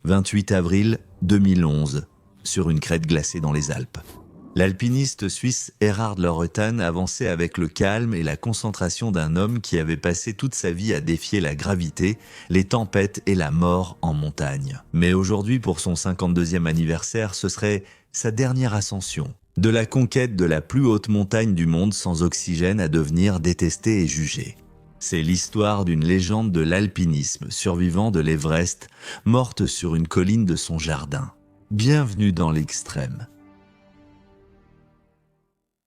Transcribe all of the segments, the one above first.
28 avril 2011, sur une crête glacée dans les Alpes. L'alpiniste suisse Erhard Lauretan avançait avec le calme et la concentration d'un homme qui avait passé toute sa vie à défier la gravité, les tempêtes et la mort en montagne. Mais aujourd'hui, pour son 52e anniversaire, ce serait sa dernière ascension. De la conquête de la plus haute montagne du monde sans oxygène à devenir détesté et jugé. C'est l'histoire d'une légende de l'alpinisme survivant de l'Everest, morte sur une colline de son jardin. Bienvenue dans l'extrême.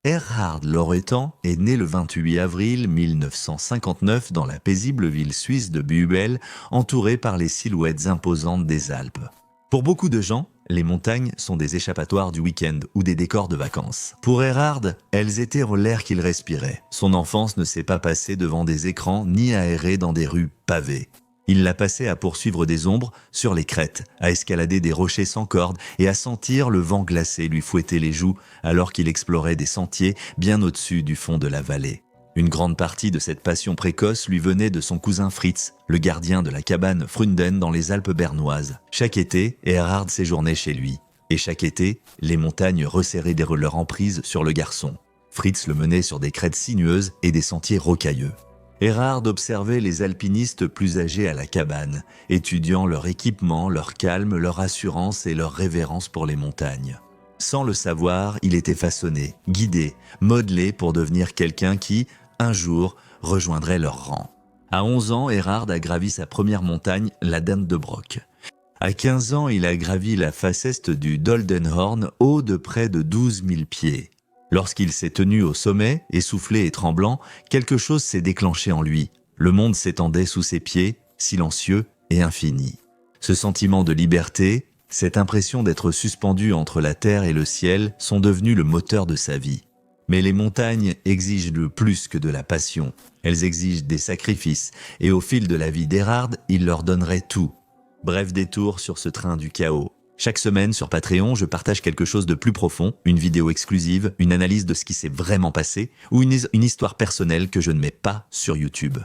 Erhard Lauretan est né le 28 avril 1959 dans la paisible ville suisse de Bübel, entouré par les silhouettes imposantes des Alpes. Pour beaucoup de gens, les montagnes sont des échappatoires du week-end ou des décors de vacances. Pour Erhard, elles étaient l'air qu'il respirait. Son enfance ne s'est pas passée devant des écrans ni aérée dans des rues pavées. Il l'a passée à poursuivre des ombres sur les crêtes, à escalader des rochers sans corde et à sentir le vent glacé lui fouetter les joues alors qu'il explorait des sentiers bien au-dessus du fond de la vallée. Une grande partie de cette passion précoce lui venait de son cousin Fritz, le gardien de la cabane Frunden dans les Alpes bernoises. Chaque été, Erhard séjournait chez lui. Et chaque été, les montagnes resserraient leur emprise sur le garçon. Fritz le menait sur des crêtes sinueuses et des sentiers rocailleux. Erhard observait les alpinistes plus âgés à la cabane, étudiant leur équipement, leur calme, leur assurance et leur révérence pour les montagnes. Sans le savoir, il était façonné, guidé, modelé pour devenir quelqu'un qui, un jour, rejoindrait leur rang. À 11 ans, Erhard a gravi sa première montagne, la Dent de Brock. À 15 ans, il a gravi la face est du Doldenhorn, haut de près de 12 000 pieds. Lorsqu'il s'est tenu au sommet, essoufflé et tremblant, quelque chose s'est déclenché en lui. Le monde s'étendait sous ses pieds, silencieux et infini. Ce sentiment de liberté, cette impression d'être suspendu entre la terre et le ciel sont devenus le moteur de sa vie. Mais les montagnes exigent le plus que de la passion. Elles exigent des sacrifices, et au fil de la vie d'Erhard, il leur donnerait tout. Bref détour sur ce train du chaos. Chaque semaine sur Patreon, je partage quelque chose de plus profond, une vidéo exclusive, une analyse de ce qui s'est vraiment passé, ou une histoire personnelle que je ne mets pas sur YouTube.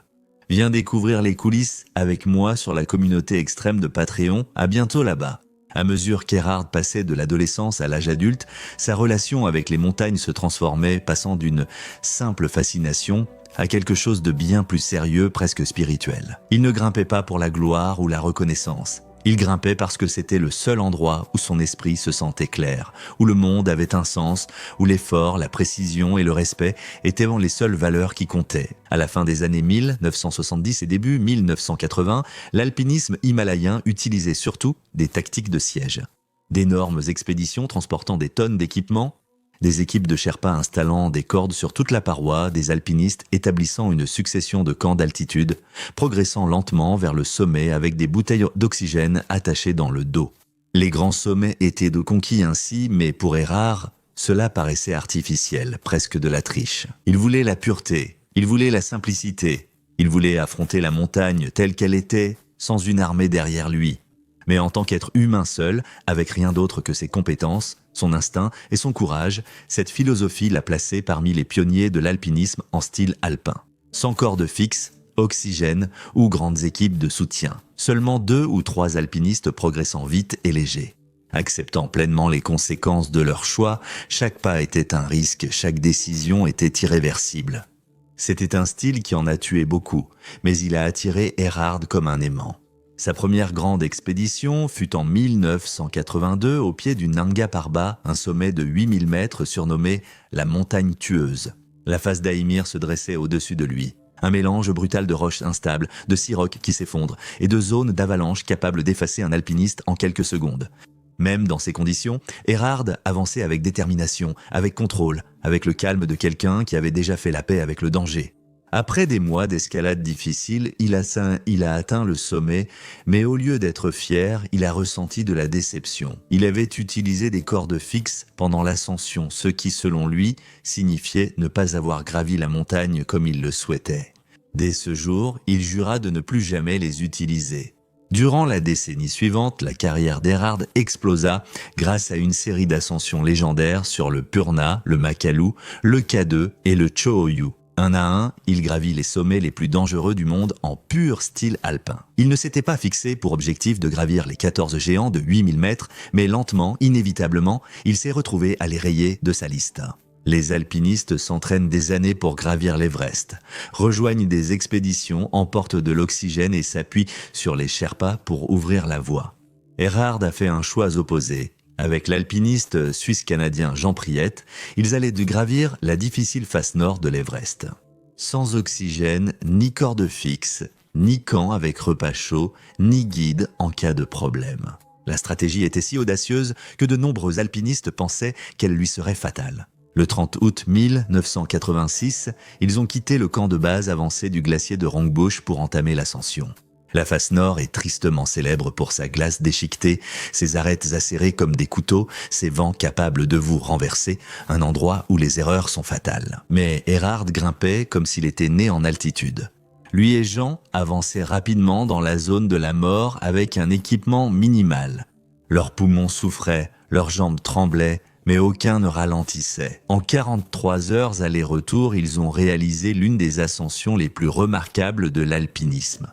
Viens découvrir les coulisses avec moi sur la communauté extrême de Patreon, à bientôt là-bas. À mesure qu'Erhard passait de l'adolescence à l'âge adulte, sa relation avec les montagnes se transformait, passant d'une simple fascination à quelque chose de bien plus sérieux, presque spirituel. Il ne grimpait pas pour la gloire ou la reconnaissance. Il grimpait parce que c'était le seul endroit où son esprit se sentait clair, où le monde avait un sens, où l'effort, la précision et le respect étaient les seules valeurs qui comptaient. À la fin des années 1970 et début 1980, l'alpinisme himalayen utilisait surtout des tactiques de siège. D'énormes expéditions transportant des tonnes d'équipements, des équipes de Sherpas installant des cordes sur toute la paroi, des alpinistes établissant une succession de camps d'altitude, progressant lentement vers le sommet avec des bouteilles d'oxygène attachées dans le dos. Les grands sommets étaient de conquis ainsi, mais pour Erhard, cela paraissait artificiel, presque de la triche. Il voulait la pureté, il voulait la simplicité, il voulait affronter la montagne telle qu'elle était, sans une armée derrière lui. Mais en tant qu'être humain seul, avec rien d'autre que ses compétences, son instinct et son courage, cette philosophie l'a placé parmi les pionniers de l'alpinisme en style alpin. Sans corde fixe, oxygène ou grandes équipes de soutien. Seulement 2 ou 3 alpinistes progressant vite et légers. Acceptant pleinement les conséquences de leur choix, chaque pas était un risque, chaque décision était irréversible. C'était un style qui en a tué beaucoup, mais il a attiré Erhard comme un aimant. Sa première grande expédition fut en 1982 au pied du Nanga Parbat, un sommet de 8000 mètres surnommé la montagne tueuse. La face d'Aimir se dressait au-dessus de lui. Un mélange brutal de roches instables, de sirocs qui s'effondrent et de zones d'avalanche capables d'effacer un alpiniste en quelques secondes. Même dans ces conditions, Erhard avançait avec détermination, avec contrôle, avec le calme de quelqu'un qui avait déjà fait la paix avec le danger. Après des mois d'escalade difficile, il a atteint le sommet, mais au lieu d'être fier, il a ressenti de la déception. Il avait utilisé des cordes fixes pendant l'ascension, ce qui, selon lui, signifiait ne pas avoir gravi la montagne comme il le souhaitait. Dès ce jour, il jura de ne plus jamais les utiliser. Durant la décennie suivante, la carrière d'Erhard explosa grâce à une série d'ascensions légendaires sur le Purna, le Makalu, le K2 et le Cho Oyu. Un à un, il gravit les sommets les plus dangereux du monde en pur style alpin. Il ne s'était pas fixé pour objectif de gravir les 14 géants de 8000 mètres, mais lentement, inévitablement, il s'est retrouvé à les rayer de sa liste. Les alpinistes s'entraînent des années pour gravir l'Everest, rejoignent des expéditions, emportent de l'oxygène et s'appuient sur les Sherpas pour ouvrir la voie. Erhard a fait un choix opposé. Avec l'alpiniste suisse-canadien Jean Priette, ils allaient gravir la difficile face nord de l'Everest. Sans oxygène, ni corde fixe, ni camp avec repas chaud, ni guide en cas de problème. La stratégie était si audacieuse que de nombreux alpinistes pensaient qu'elle lui serait fatale. Le 30 août 1986, ils ont quitté le camp de base avancé du glacier de Rongbush pour entamer l'ascension. La face nord est tristement célèbre pour sa glace déchiquetée, ses arêtes acérées comme des couteaux, ses vents capables de vous renverser, un endroit où les erreurs sont fatales. Mais Erhard grimpait comme s'il était né en altitude. Lui et Jean avançaient rapidement dans la zone de la mort avec un équipement minimal. Leurs poumons souffraient, leurs jambes tremblaient, mais aucun ne ralentissait. En 43 heures aller-retour, ils ont réalisé l'une des ascensions les plus remarquables de l'alpinisme.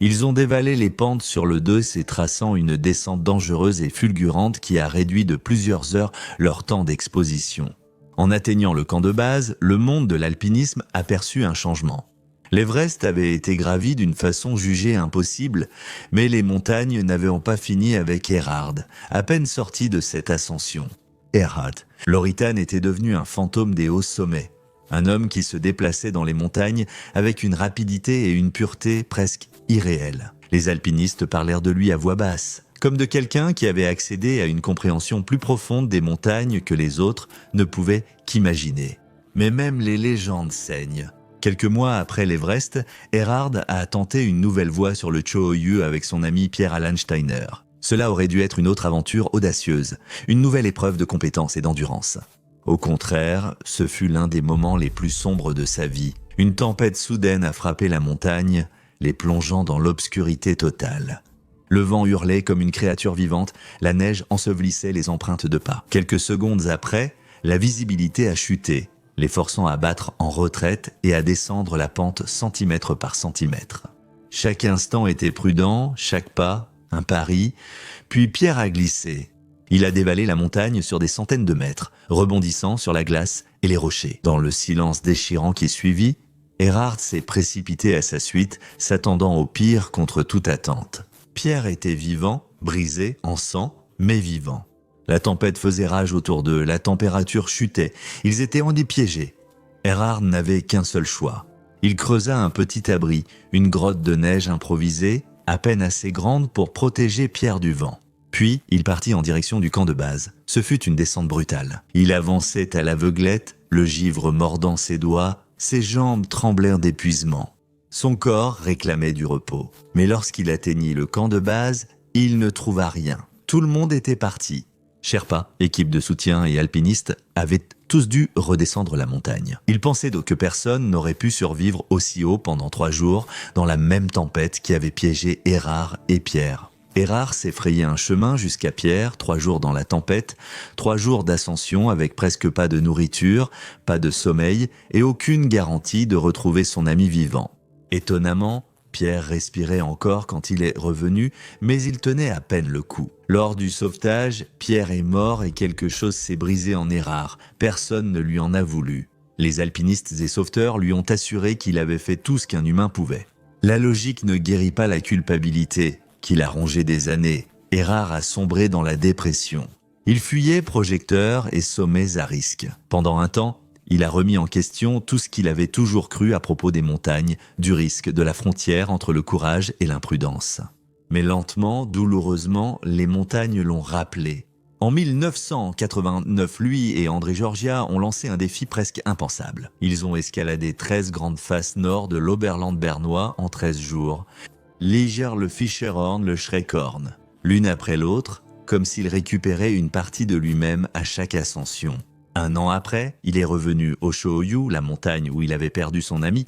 Ils ont dévalé les pentes sur le dos et traçant une descente dangereuse et fulgurante qui a réduit de plusieurs heures leur temps d'exposition. En atteignant le camp de base, le monde de l'alpinisme aperçut un changement. L'Everest avait été gravi d'une façon jugée impossible, mais les montagnes n'avaient pas fini avec Erhard, à peine sorti de cette ascension. Erhard, l'Oritan était devenu un fantôme des hauts sommets, un homme qui se déplaçait dans les montagnes avec une rapidité et une pureté presque irréelles. Les alpinistes parlèrent de lui à voix basse, comme de quelqu'un qui avait accédé à une compréhension plus profonde des montagnes que les autres ne pouvaient qu'imaginer. Mais même les légendes saignent. Quelques mois après l'Everest, Erhard a tenté une nouvelle voie sur le Cho-Oyu avec son ami Pierre-Alan Steiner. Cela aurait dû être une autre aventure audacieuse, une nouvelle épreuve de compétence et d'endurance. Au contraire, ce fut l'un des moments les plus sombres de sa vie. Une tempête soudaine a frappé la montagne, les plongeant dans l'obscurité totale. Le vent hurlait comme une créature vivante, la neige ensevelissait les empreintes de pas. Quelques secondes après, la visibilité a chuté, les forçant à battre en retraite et à descendre la pente centimètre par centimètre. Chaque instant était prudent, chaque pas, un pari, puis Pierre a glissé. Il a dévalé la montagne sur des centaines de mètres, rebondissant sur la glace et les rochers. Dans le silence déchirant qui suivit, Erhard s'est précipité à sa suite, s'attendant au pire contre toute attente. Pierre était vivant, brisé, en sang, mais vivant. La tempête faisait rage autour d'eux, la température chutait, ils étaient endipiégés. Erhard n'avait qu'un seul choix. Il creusa un petit abri, une grotte de neige improvisée, à peine assez grande pour protéger Pierre du vent. Puis, il partit en direction du camp de base. Ce fut une descente brutale. Il avançait à l'aveuglette, le givre mordant ses doigts, ses jambes tremblèrent d'épuisement. Son corps réclamait du repos. Mais lorsqu'il atteignit le camp de base, il ne trouva rien. Tout le monde était parti. Sherpa, équipe de soutien et alpinistes, avaient tous dû redescendre la montagne. Il pensait que personne n'aurait pu survivre aussi haut pendant 3 jours dans la même tempête qui avait piégé Erhard et Pierre. Erhard s'est frayé un chemin jusqu'à Pierre, 3 jours dans la tempête, 3 jours d'ascension avec presque pas de nourriture, pas de sommeil et aucune garantie de retrouver son ami vivant. Étonnamment, Pierre respirait encore quand il est revenu, mais il tenait à peine le coup. Lors du sauvetage, Pierre est mort et quelque chose s'est brisé en Erhard. Personne ne lui en a voulu. Les alpinistes et sauveteurs lui ont assuré qu'il avait fait tout ce qu'un humain pouvait. La logique ne guérit pas la culpabilité, qu'il a rongée des années. Erhard a sombré dans la dépression. Il fuyait projecteurs et sommets à risque. Pendant un temps, il a remis en question tout ce qu'il avait toujours cru à propos des montagnes, du risque, de la frontière entre le courage et l'imprudence. Mais lentement, douloureusement, les montagnes l'ont rappelé. En 1989, lui et André Georgia ont lancé un défi presque impensable. Ils ont escaladé 13 grandes faces nord de l'Oberland bernois en 13 jours. Liger le Fischerhorn, le Schreckhorn, l'une après l'autre, comme s'il récupérait une partie de lui-même à chaque ascension. 1 an après, il est revenu au Cho-Oyu, la montagne où il avait perdu son ami.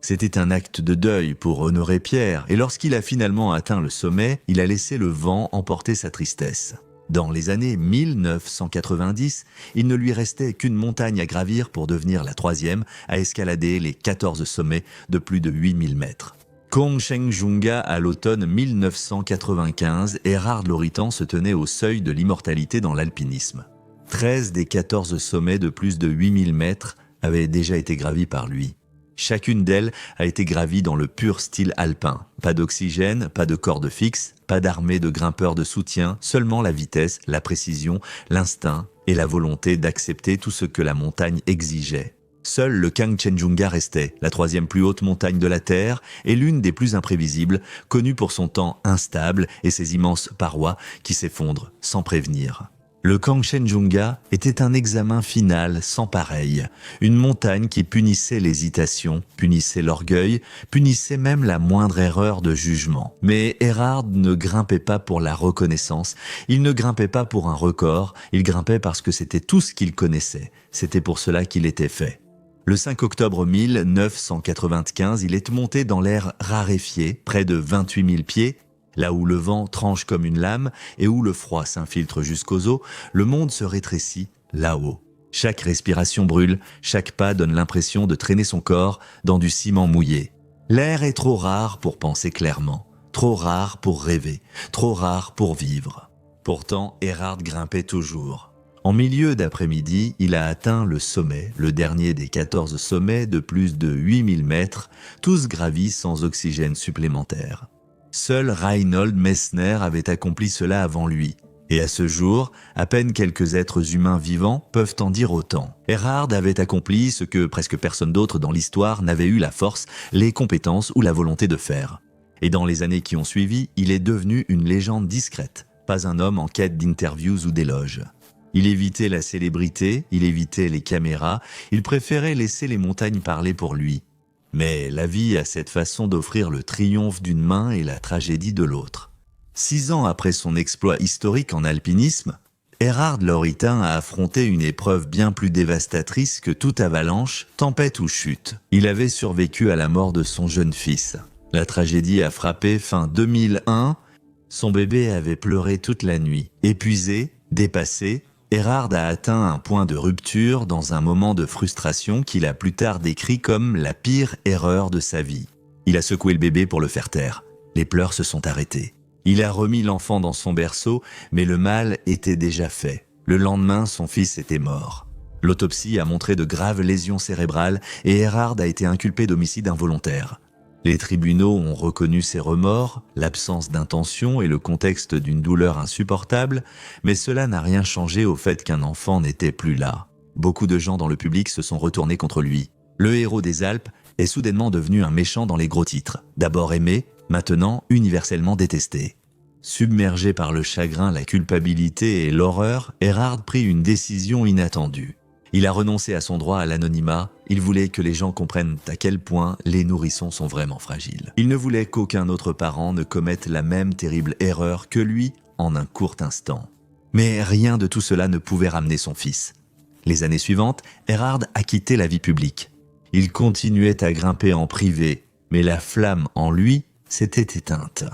C'était un acte de deuil pour honorer Pierre, et lorsqu'il a finalement atteint le sommet, il a laissé le vent emporter sa tristesse. Dans les années 1990, il ne lui restait qu'une montagne à gravir pour devenir la troisième à escalader les 14 sommets de plus de 8000 mètres. Kangchenjunga à l'automne 1995, Erhard Loritan se tenait au seuil de l'immortalité dans l'alpinisme. 13 des 14 sommets de plus de 8000 mètres avaient déjà été gravis par lui. Chacune d'elles a été gravie dans le pur style alpin. Pas d'oxygène, pas de corde fixe, pas d'armée de grimpeurs de soutien, seulement la vitesse, la précision, l'instinct et la volonté d'accepter tout ce que la montagne exigeait. Seul le Kangchenjunga restait, la troisième plus haute montagne de la Terre et l'une des plus imprévisibles, connue pour son temps instable et ses immenses parois qui s'effondrent sans prévenir. Le Kangchenjunga était un examen final sans pareil, une montagne qui punissait l'hésitation, punissait l'orgueil, punissait même la moindre erreur de jugement. Mais Erhard ne grimpait pas pour la reconnaissance, il ne grimpait pas pour un record, il grimpait parce que c'était tout ce qu'il connaissait, c'était pour cela qu'il était fait. Le 5 octobre 1995, il est monté dans l'air raréfié, près de 28 000 pieds, là où le vent tranche comme une lame et où le froid s'infiltre jusqu'aux os, le monde se rétrécit là-haut. Chaque respiration brûle, chaque pas donne l'impression de traîner son corps dans du ciment mouillé. L'air est trop rare pour penser clairement, trop rare pour rêver, trop rare pour vivre. Pourtant, Erhard grimpait toujours. En milieu d'après-midi, il a atteint le sommet, le dernier des 14 sommets de plus de 8000 mètres, tous gravis sans oxygène supplémentaire. Seul Reinhold Messner avait accompli cela avant lui. Et à ce jour, à peine quelques êtres humains vivants peuvent en dire autant. Erhard avait accompli ce que presque personne d'autre dans l'histoire n'avait eu la force, les compétences ou la volonté de faire. Et dans les années qui ont suivi, il est devenu une légende discrète, pas un homme en quête d'interviews ou d'éloges. Il évitait la célébrité, il évitait les caméras, il préférait laisser les montagnes parler pour lui. Mais la vie a cette façon d'offrir le triomphe d'une main et la tragédie de l'autre. 6 ans après son exploit historique en alpinisme, Erhard Loritin a affronté une épreuve bien plus dévastatrice que toute avalanche, tempête ou chute. Il avait survécu à la mort de son jeune fils. La tragédie a frappé fin 2001. Son bébé avait pleuré toute la nuit. Épuisé, dépassé, Erhard a atteint un point de rupture dans un moment de frustration qu'il a plus tard décrit comme la pire erreur de sa vie. Il a secoué le bébé pour le faire taire. Les pleurs se sont arrêtés. Il a remis l'enfant dans son berceau, mais le mal était déjà fait. Le lendemain, son fils était mort. L'autopsie a montré de graves lésions cérébrales et Erhard a été inculpé d'homicide involontaire. Les tribunaux ont reconnu ses remords, l'absence d'intention et le contexte d'une douleur insupportable, mais cela n'a rien changé au fait qu'un enfant n'était plus là. Beaucoup de gens dans le public se sont retournés contre lui. Le héros des Alpes est soudainement devenu un méchant dans les gros titres. D'abord aimé, maintenant universellement détesté. Submergé par le chagrin, la culpabilité et l'horreur, Erhard prit une décision inattendue. Il a renoncé à son droit à l'anonymat, il voulait que les gens comprennent à quel point les nourrissons sont vraiment fragiles. Il ne voulait qu'aucun autre parent ne commette la même terrible erreur que lui en un court instant. Mais rien de tout cela ne pouvait ramener son fils. Les années suivantes, Erhard a quitté la vie publique. Il continuait à grimper en privé, mais la flamme en lui s'était éteinte.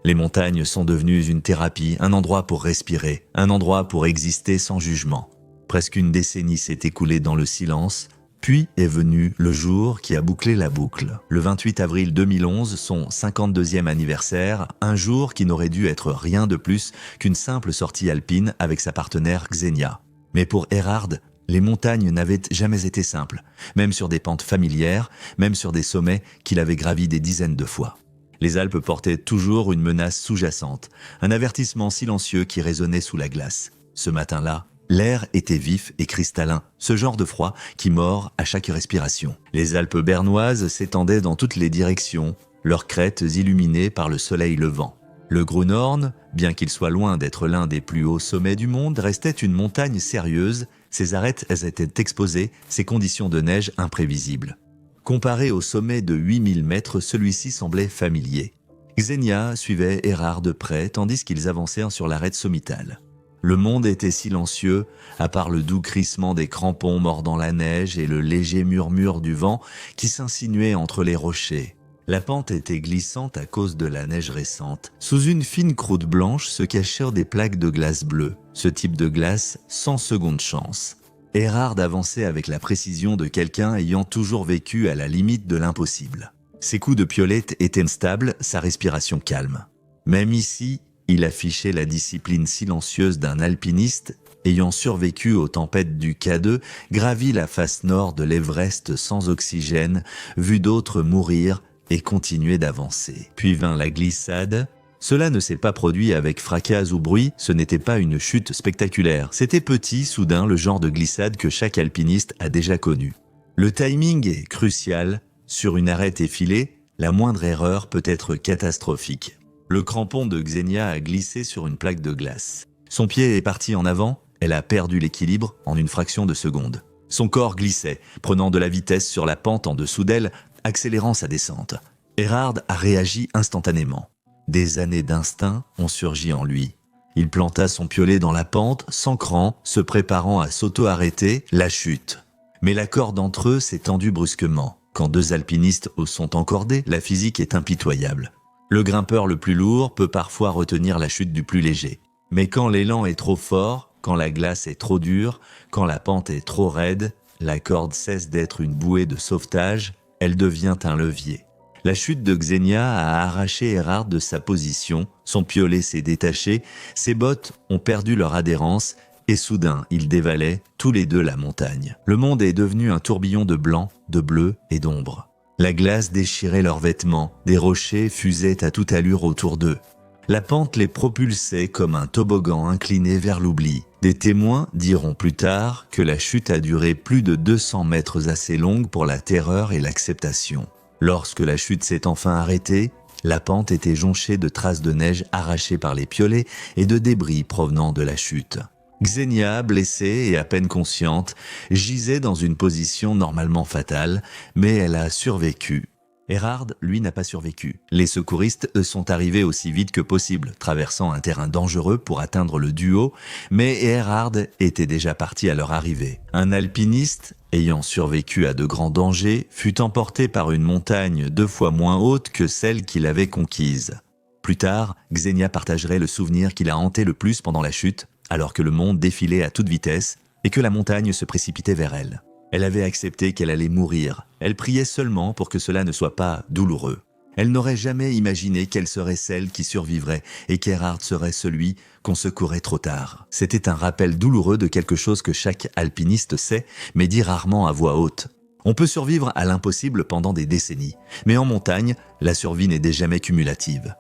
Les montagnes sont devenues une thérapie, un endroit pour respirer, un endroit pour exister sans jugement. Presque une décennie s'est écoulée dans le silence, puis est venu le jour qui a bouclé la boucle. Le 28 avril 2011, son 52e anniversaire, un jour qui n'aurait dû être rien de plus qu'une simple sortie alpine avec sa partenaire Xenia. Mais pour Erhard, les montagnes n'avaient jamais été simples, même sur des pentes familières, même sur des sommets qu'il avait gravis des dizaines de fois. Les Alpes portaient toujours une menace sous-jacente, un avertissement silencieux qui résonnait sous la glace. Ce matin-là, l'air était vif et cristallin, ce genre de froid qui mord à chaque respiration. Les Alpes bernoises s'étendaient dans toutes les directions, leurs crêtes illuminées par le soleil levant. Le Grunhorn, bien qu'il soit loin d'être l'un des plus hauts sommets du monde, restait une montagne sérieuse, ses arêtes étaient exposées, ses conditions de neige imprévisibles. Comparé au sommet de 8000 mètres, celui-ci semblait familier. Xenia suivait Erhard de près tandis qu'ils avancèrent sur l'arête sommitale. Le monde était silencieux, à part le doux crissement des crampons mordant la neige et le léger murmure du vent qui s'insinuait entre les rochers. La pente était glissante à cause de la neige récente. Sous une fine croûte blanche se cachèrent des plaques de glace bleue. Ce type de glace sans seconde chance. Erhard avançait avec la précision de quelqu'un ayant toujours vécu à la limite de l'impossible. Ses coups de piolette étaient stables, sa respiration calme. Même ici, il affichait la discipline silencieuse d'un alpiniste ayant survécu aux tempêtes du K2, gravi la face nord de l'Everest sans oxygène, vu d'autres mourir et continuer d'avancer. Puis vint la glissade. Cela ne s'est pas produit avec fracas ou bruit, ce n'était pas une chute spectaculaire. C'était petit, soudain, le genre de glissade que chaque alpiniste a déjà connu. Le timing est crucial. Sur une arête effilée, la moindre erreur peut être catastrophique. Le crampon de Xenia a glissé sur une plaque de glace. Son pied est parti en avant, elle a perdu l'équilibre en une fraction de seconde. Son corps glissait, prenant de la vitesse sur la pente en dessous d'elle, accélérant sa descente. Erhard a réagi instantanément. Des années d'instinct ont surgi en lui. Il planta son piolet dans la pente, s'ancrant, se préparant à s'auto-arrêter, la chute. Mais la corde entre eux s'est tendue brusquement. Quand deux alpinistes sont encordés, la physique est impitoyable. Le grimpeur le plus lourd peut parfois retenir la chute du plus léger. Mais quand l'élan est trop fort, quand la glace est trop dure, quand la pente est trop raide, la corde cesse d'être une bouée de sauvetage, elle devient un levier. La chute de Xenia a arraché Erhard de sa position, son piolet s'est détaché, ses bottes ont perdu leur adhérence et soudain, ils dévalaient tous les deux la montagne. Le monde est devenu un tourbillon de blanc, de bleu et d'ombre. La glace déchirait leurs vêtements, des rochers fusaient à toute allure autour d'eux. La pente les propulsait comme un toboggan incliné vers l'oubli. Des témoins diront plus tard que la chute a duré plus de 200 mètres assez longue pour la terreur et l'acceptation. Lorsque la chute s'est enfin arrêtée, la pente était jonchée de traces de neige arrachées par les piolets et de débris provenant de la chute. Xenia, blessée et à peine consciente, gisait dans une position normalement fatale, mais elle a survécu. Erhard, lui, n'a pas survécu. Les secouristes, eux, sont arrivés aussi vite que possible, traversant un terrain dangereux pour atteindre le duo, mais Erhard était déjà parti à leur arrivée. Un alpiniste, ayant survécu à de grands dangers, fut emporté par une montagne 2 fois moins haute que celle qu'il avait conquise. Plus tard, Xenia partagerait le souvenir qui l'a hanté le plus pendant la chute, alors que le monde défilait à toute vitesse et que la montagne se précipitait vers elle. Elle avait accepté qu'elle allait mourir. Elle priait seulement pour que cela ne soit pas douloureux. Elle n'aurait jamais imaginé qu'elle serait celle qui survivrait et qu'Erhard serait celui qu'on secourait trop tard. C'était un rappel douloureux de quelque chose que chaque alpiniste sait, mais dit rarement à voix haute. On peut survivre à l'impossible pendant des décennies, mais en montagne, la survie n'est jamais cumulative.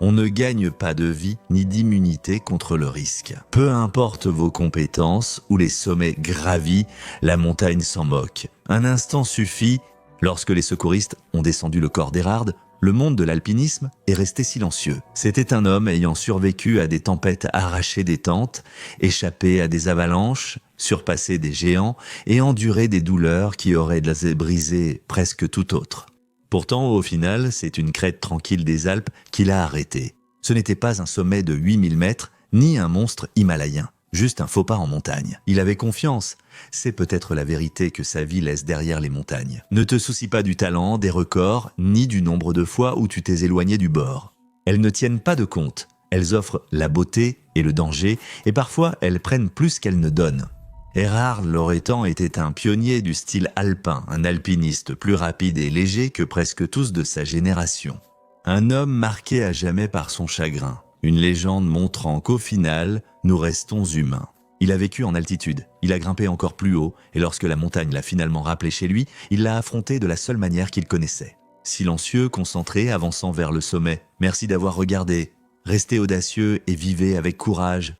On ne gagne pas de vie ni d'immunité contre le risque. Peu importe vos compétences ou les sommets gravis, la montagne s'en moque. Un instant suffit. Lorsque les secouristes ont descendu le corps d'Erhard, le monde de l'alpinisme est resté silencieux. C'était un homme ayant survécu à des tempêtes, arraché des tentes, échappé à des avalanches, surpassé des géants et enduré des douleurs qui auraient brisé presque tout autre. Pourtant, au final, c'est une crête tranquille des Alpes qui l'a arrêté. Ce n'était pas un sommet de 8000 mètres, ni un monstre himalayen, juste un faux pas en montagne. Il avait confiance. C'est peut-être la vérité que sa vie laisse derrière les montagnes. Ne te soucie pas du talent, des records, ni du nombre de fois où tu t'es éloigné du bord. Elles ne tiennent pas de compte. Elles offrent la beauté et le danger, et parfois elles prennent plus qu'elles ne donnent. Erhard Loretan était un pionnier du style alpin, un alpiniste plus rapide et léger que presque tous de sa génération. Un homme marqué à jamais par son chagrin, une légende montrant qu'au final, nous restons humains. Il a vécu en altitude, il a grimpé encore plus haut, et lorsque la montagne l'a finalement rappelé chez lui, il l'a affronté de la seule manière qu'il connaissait. Silencieux, concentré, avançant vers le sommet. Merci d'avoir regardé. Restez audacieux et vivez avec courage.